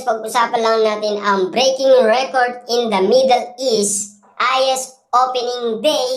guys, pag-usapan lang natin ang breaking record in the Middle East. IS opening day,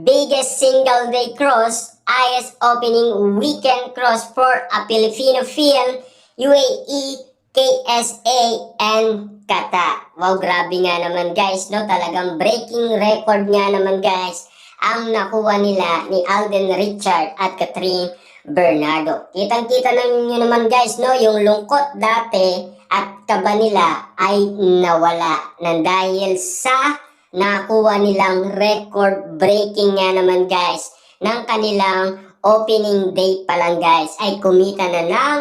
biggest single day cross, IS opening weekend cross for a Filipino film, UAE, KSA, and Qatar. Wow, grabe nga naman guys, no? Talagang breaking record nga naman guys ang nakuha nila ni Alden Richard at Catherine Bernardo. Kitang-kita na ninyo naman guys, no, yung lungkot dati at kaba nila ay nawala nang dahil sa nakuha nilang record breaking nga naman guys ng kanilang opening day pa lang guys ay kumita na ng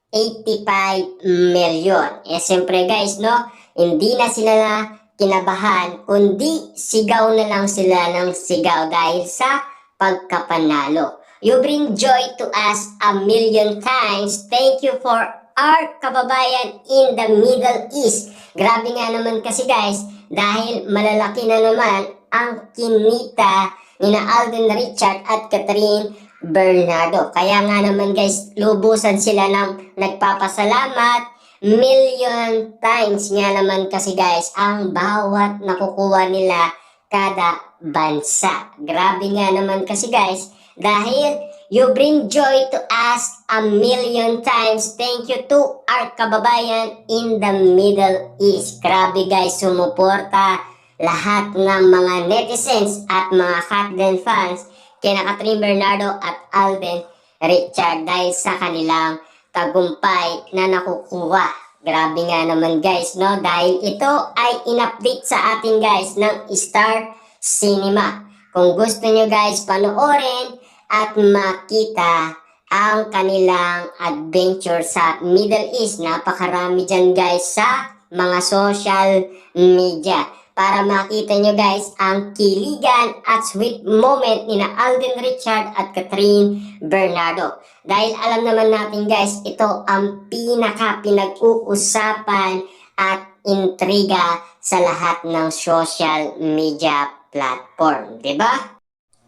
85 million. Eh siyempre guys, no, hindi na sila kinabahan kundi sigaw na lang sila ng sigaw dahil sa pagkapanalo. You bring joy to us a million times. Thank you for our kababayan in the Middle East. Grabe nga naman kasi guys, dahil malalaki na naman ang kinita ni Alden Richard at Catherine Bernardo. Kaya nga naman guys, lubusan sila ng nagpapasalamat. Million times nga naman kasi guys ang bawat nakukuha nila kada bansa. Grabe nga naman kasi guys, dahil you bring joy to us a million times. Thank you to our kababayan in the Middle East. Grabe guys, sumuporta lahat ng mga netizens at mga Catden fans kina Catherine Bernardo at Alden Richard dahil sa kanilang tagumpay na nakukuha. Grabe nga naman guys, no? Dahil ito ay in-update sa atin guys ng Star Cinema. Kung gusto nyo guys panoorin at makita ang kanilang adventure sa Middle East, napakarami dyan guys sa mga social media. Para makita nyo guys ang kiligan at sweet moment ni Alden Richard at Catherine Bernardo. Dahil alam naman natin guys, ito ang pinag-uusapan at intriga sa lahat ng social media platform, diba?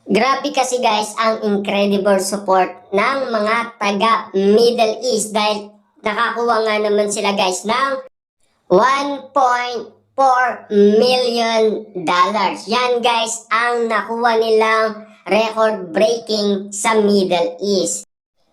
Grabe kasi guys ang incredible support ng mga taga Middle East dahil nakakuha nga naman sila guys ng 1.4 million dollars. Yan guys ang nakuha nilang record breaking sa Middle East.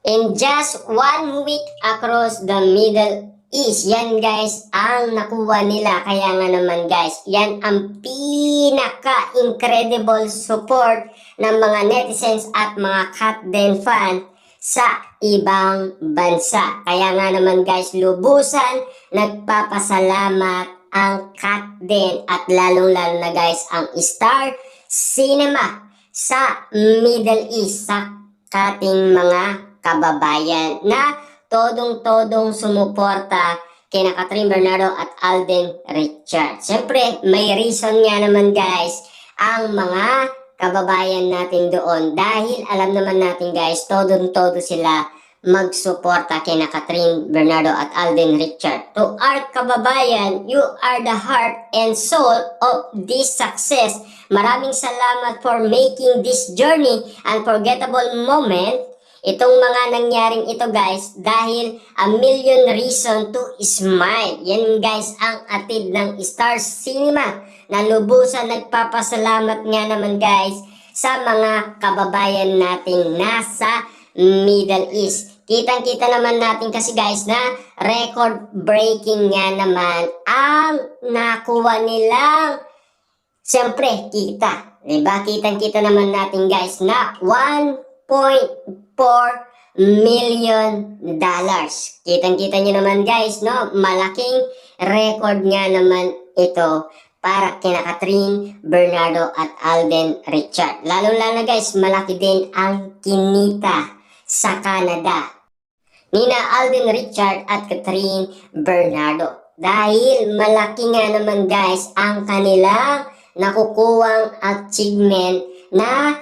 In just 1 week across the Middle East, yan guys ang nakuha nila. Kaya nga naman guys, yan ang pinaka-incredible support ng mga netizens at mga Catden fan sa ibang bansa. Kaya nga naman guys, lubusan nagpapasalamat ang Catden at lalong-lalo na guys ang Star Cinema sa Middle East sa ating mga kababayan na todong-todong sumuporta kina Catherine Bernardo at Alden Richard. Siyempre, may reason nga naman guys ang mga kababayan natin doon dahil alam naman natin guys, todong-todo sila magsuporta kina Catherine Bernardo at Alden Richard. To our kababayan, you are the heart and soul of this success. Maraming salamat for making this journey unforgettable moment. Itong mga nangyaring ito guys dahil a million reason to smile. Yan guys ang atid ng Star Cinema na lubusan nagpapasalamat nga naman guys sa mga kababayan nating nasa Middle East. Kitang-kita naman natin kasi guys na record breaking nga naman ang nakuha nilang siyempre kita. Diba? Kitang-kita naman natin guys na 1.4 million dollars. Kitang-kita nyo naman guys, no? Malaking record nga naman ito para kina Catherine Bernardo at Alden Richard. Lalo-lalo guys, malaki din ang kinita sa Canada nina Alden Richard at Catherine Bernardo. Dahil malaki nga naman guys ang kanilang nakukuwang achievement na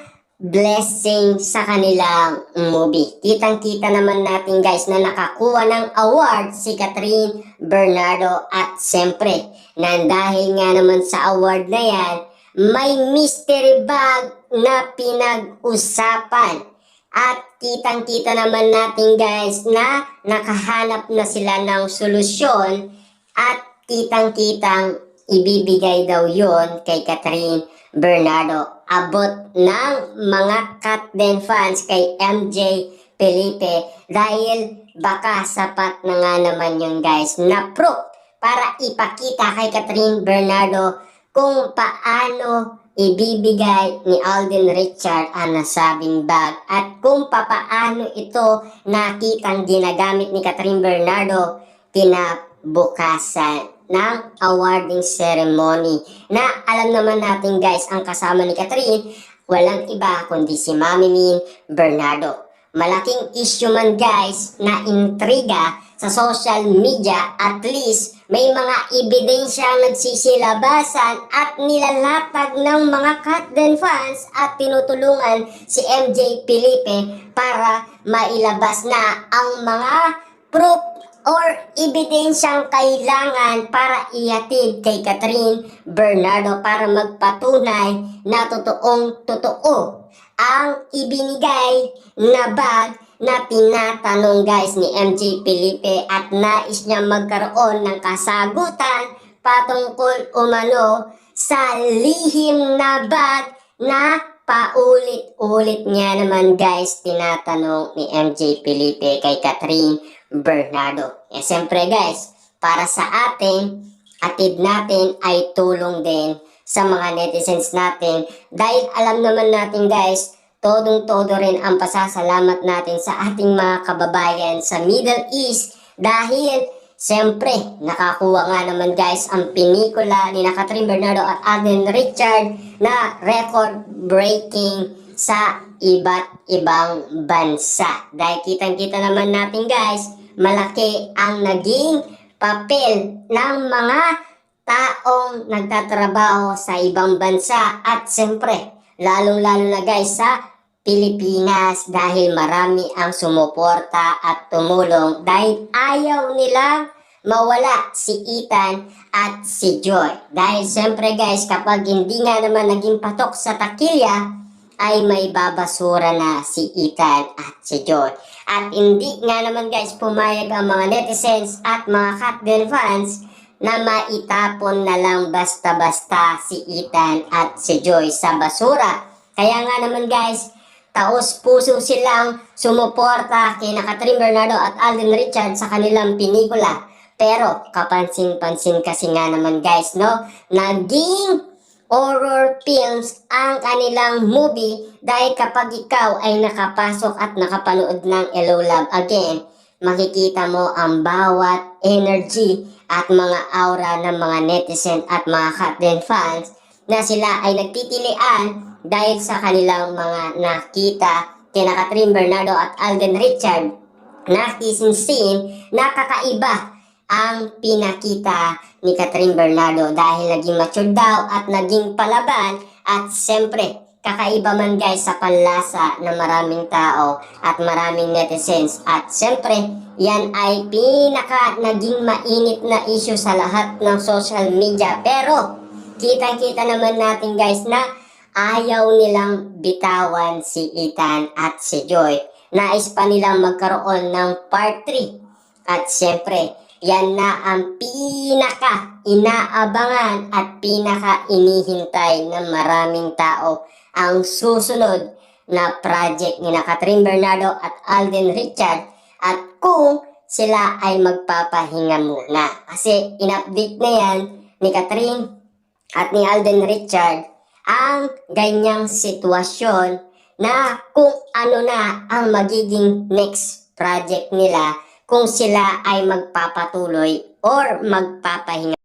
blessing sa kanilang movie. Kitang-kita naman natin guys na nakakuha ng award si Catherine Bernardo at siyempre, na dahil nga naman sa award na yan, may mystery bag na pinag-usapan. At kitang-kita naman natin guys na nakahanap na sila ng solusyon At kitang-kitang ibibigay daw yon kay Catherine Bernardo. Abot ng mga Katden fans kay MJ Felipe dahil baka sapat na nga naman yun guys na proof para ipakita kay Catherine Bernardo kung paano ibibigay ni Alden Richard ang nasabing bag at kung papaano ito nakitang ginagamit ni Catherine Bernardo kinabukasan ng awarding ceremony na alam naman natin guys ang kasama ni Catherine walang iba kundi si Mami Min Bernardo. Malaking issue man guys na intriga sa social media, at least may mga ebidensyang nagsisilabasan at nilalatag ng mga Katden fans at tinutulungan si MJ Felipe para mailabas na ang mga proof or ebidensyang kailangan para ihatid kay Catherine Bernardo para magpatunay na totoong totoo ang ibinigay na bag na tinatanong guys ni MJ Felipe at nais niya magkaroon ng kasagutan patungkol umano sa lihim na bag na paulit-ulit niya naman guys tinatanong ni MJ Felipe kay Catherine Bernardo. Eh siyempre guys, para sa atin, atid natin ay tulong din sa mga netizens natin dahil alam naman natin guys, todong-todo rin ang pasasalamat natin sa ating mga kababayan sa Middle East dahil siyempre nakakuha nga naman guys ang pelikula ni Catherine Bernardo at Alden Richard na record breaking sa iba't ibang bansa. Dahil kitang-kita naman natin guys, malaki ang naging papel ng mga taong nagtatrabaho sa ibang bansa at siyempre lalong-lalo na guys sa Pilipinas dahil marami ang sumuporta at tumulong dahil ayaw nilang mawala si Ethan at si Joy. Dahil siyempre guys kapag hindi nga naman naging patok sa takilya ay may babasura na si Ethan at si Joy. At hindi nga naman guys pumayag ang mga netizens at mga Katden fans na maitapon na lang basta-basta si Ethan at si Joy sa basura. Kaya nga naman guys, taos-puso silang sumuporta kay Catherine Bernardo at Alden Richard sa kanilang pelikula. Pero kapansin-pansin kasi nga naman guys, no, naging horror films ang kanilang movie dahil kapag ikaw ay nakapasok at nakapanood ng Hello Love Again, makikita mo ang bawat energy at mga aura ng mga netizen at mga Katden fans na sila ay nagtitilian dahil sa kanilang mga nakita kina Catherine Bernardo at Alden Richard na kissing scene na kakaiba ang pinakita ni Catherine Bernardo dahil naging mature daw at naging palaban at siyempre kakaiba man guys sa panlasa ng maraming tao at maraming netizens at siyempre yan ay pinaka naging mainit na issue sa lahat ng social media pero kitang-kita naman natin guys na ayaw nilang bitawan si Ethan at si Joy. Nais pa nilang magkaroon ng part 3 at siyempre yan na ang pinaka inaabangan at pinaka inihintay ng maraming tao ang susunod na project ni Catherine Bernardo at Alden Richard at kung sila ay magpapahinga muna. Kasi in-update na yan ni Catherine at ni Alden Richard ang ganyang sitwasyon na kung ano na ang magiging next project nila kung sila ay magpapatuloy or magpapahinga.